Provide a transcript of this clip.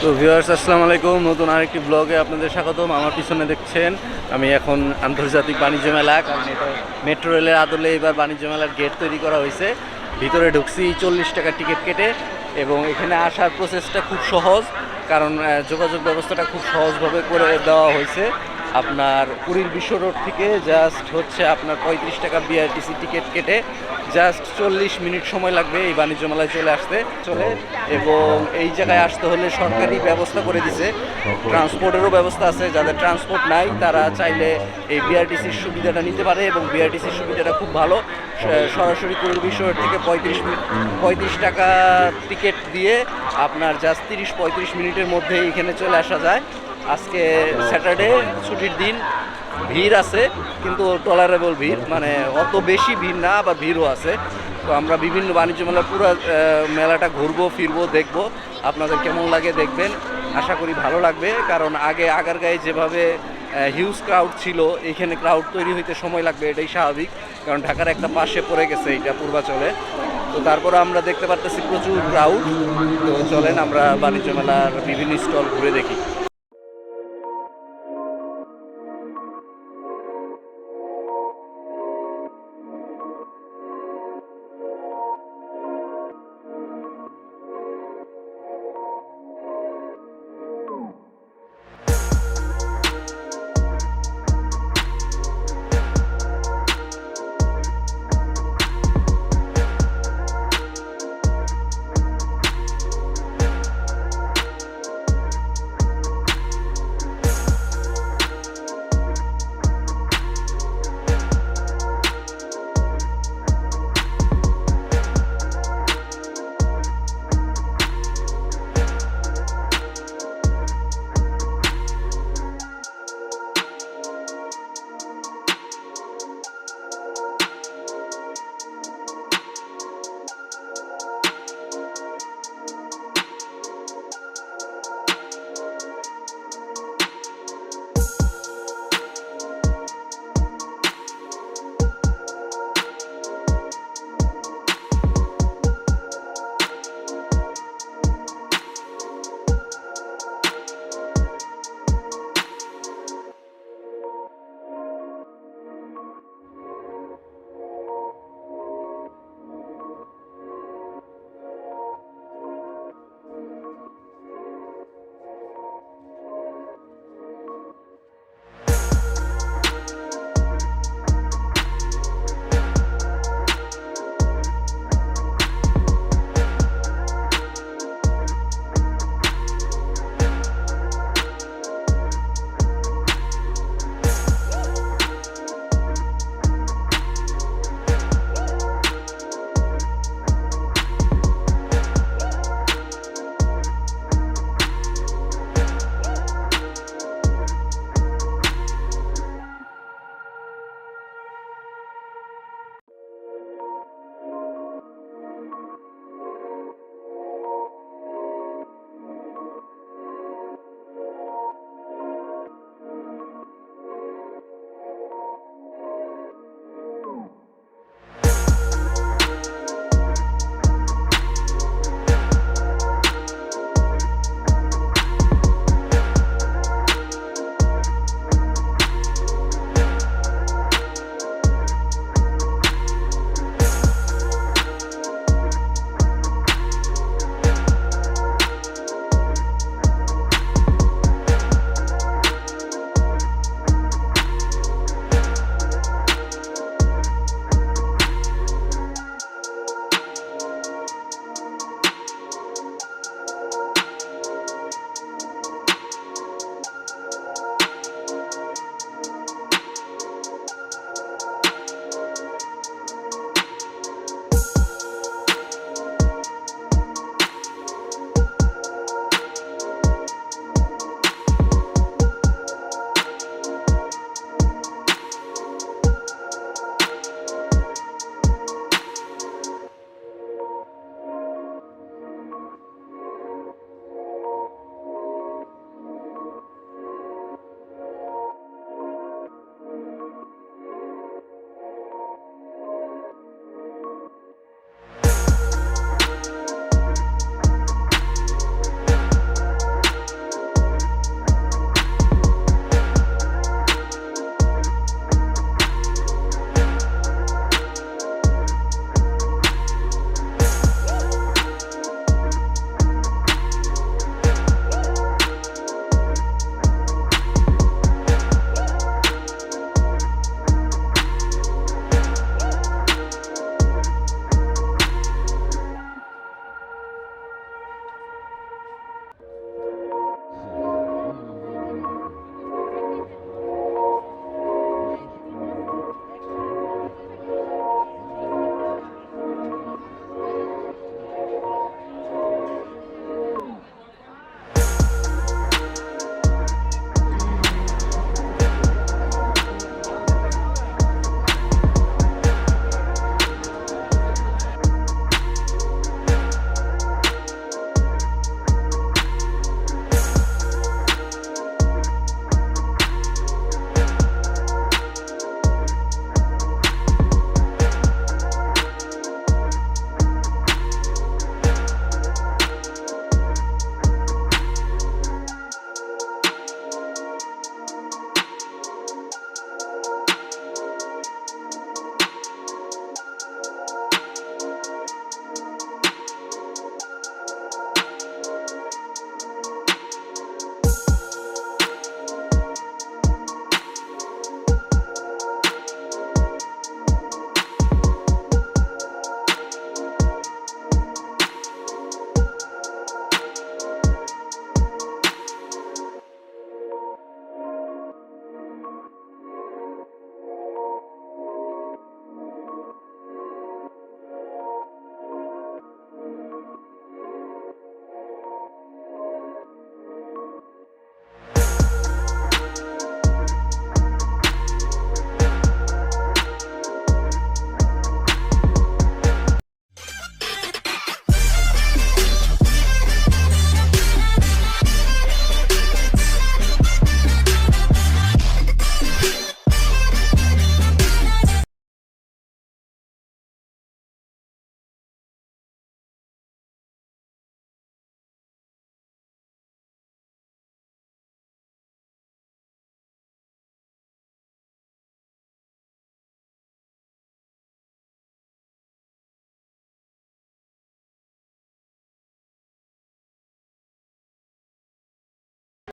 তো ভিউয়ার্স আসসালামু আলাইকুম, নতুন আরেকটি ব্লগে আপনাদের স্বাগতম। আমার পিছনে দেখছেন আমি এখন আন্তর্জাতিক বাণিজ্য মেলা, কারণ এটা মেট্রো রেলের আদলে এবার বাণিজ্য মেলার গেট তৈরি করা হয়েছে। ভিতরে ঢুকছি 40 টাকা টিকিট কেটে, এবং এখানে আসার প্রসেসটা খুব সহজ, কারণ যোগাযোগ ব্যবস্থাটা খুব সহজভাবে করে দেওয়া হয়েছে। আপনার পুরীর বিশ্ব রোড থেকে জাস্ট হচ্ছে আপনার 35 টাকা বিআরটিসি টিকিট কেটে জাস্ট 40 মিনিট সময় লাগবে এই বাণিজ্য মেলায় চলে। এবং এই জায়গায় আসতে হলে সরকারি ব্যবস্থা করে দিছে, ট্রান্সপোর্টেরও ব্যবস্থা আছে। যাদের ট্রান্সপোর্ট নাই তারা চাইলে এই বিআরটিসির সুবিধাটা নিতে পারে, এবং বিআরটিসির সুবিধাটা খুব ভালো। সরাসরি পুরীর বিশ্ব রোড থেকে 35 টাকা টিকিট দিয়ে আপনার জাস্ট 30-35 মিনিটের মধ্যে এখানে চলে আসা যায়। আজকে স্যাটারডে, ছুটির দিন, ভিড় আছে কিন্তু টলারেবল ভিড়, মানে অত বেশি ভিড় না, আবার ভিড়ও আছে। তো আমরা বিভিন্ন বাণিজ্য মেলা পুরো মেলাটা ঘুরবো, ফিরবো, দেখবো। আপনাদের কেমন লাগে দেখবেন, আশা করি ভালো লাগবে। কারণ আগে আগারগাঁয়ে যেভাবে হিউজ ক্রাউড ছিল, এইখানে ক্রাউড তৈরি হইতে সময় লাগবে, এটাই স্বাভাবিক, কারণ ঢাকার একটা পাশে পড়ে গেছে এটা পূর্বাচলে। তো তারপরে আমরা দেখতে পারতেছি প্রচুর ক্রাউড। তো চলেন আমরা বাণিজ্য মেলার বিভিন্ন স্টল ঘুরে দেখি।